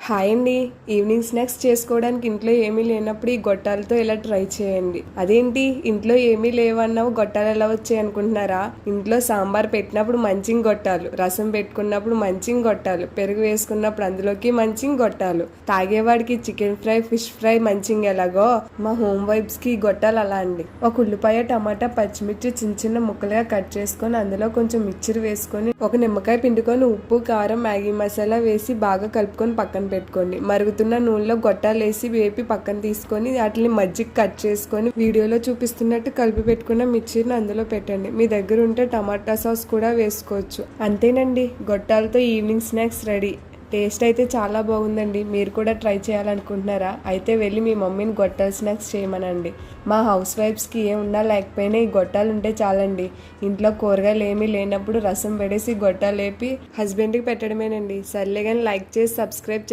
Hi అండి. Evening snacks చేసుకోవడానికి ఇంట్లో ఏమీ లేనప్పుడు ఈ గొట్టాలతో ఇలా ట్రై చేయండి. అదేంటి ఇంట్లో ఏమీ లేవన్నావు గొట్టాలు ఎలా వచ్చాయి అనుకుంటున్నారా? ఇంట్లో సాంబార్ పెట్టినప్పుడు మంచిగా గొట్టాలు, రసం పెట్టుకున్నప్పుడు మంచిగా గొట్టాలు, పెరుగు వేసుకున్నప్పుడు అందులోకి మంచిగా గొట్టాలు, తాగేవాడికి చికెన్ ఫ్రై ఫిష్ ఫ్రై మంచిగా ఎలాగో మా హోమ్ వైబ్స్ కి గొట్టాలు అలా అండి. ఒక ఉల్లిపాయ టమాటా పచ్చిమిర్చి చిన్న చిన్న ముక్కలుగా కట్ చేసుకొని అందులో కొంచెం మిక్చర్ వేసుకొని ఒక నిమ్మకాయ పిండుకొని ఉప్పు కారం మ్యాగీ మసాలా వేసి బాగా కలుపుకొని పక్కన పెట్టుకోండి. మరుగుతున్న నూనెలో గొట్టాలు వేసి వేపి పక్కన తీసుకొని వాటిని మజ్జిగ కట్ చేసుకొని వీడియోలో చూపిస్తున్నట్టు కలిపి పెట్టుకున్న మిర్చిని అందులో పెట్టండి. మీ దగ్గర ఉంటే టమాటా సాస్ కూడా వేసుకోవచ్చు. అంతేనండి, గొట్టాలతో ఈవినింగ్ స్నాక్స్ రెడీ. టేస్ట్ అయితే చాలా బాగుందండి. మీరు కూడా ట్రై చేయాలనుకుంటున్నారా? అయితే వెళ్ళి మీ మమ్మీని గొట్టాల స్నాక్స్ చేయమనండి. మా హౌస్ వైఫ్స్కి ఏ ఉన్నా లేకపోయినా ఈ గొట్టాలు ఉంటే చాలండి. ఇంట్లో కూరగాయలు ఏమీ లేనప్పుడు రసం పెడేసి గొట్టాలు లేపి హస్బెండ్కి పెట్టడమేనండి. సర్లే కానీ లైక్ చేసి సబ్స్క్రైబ్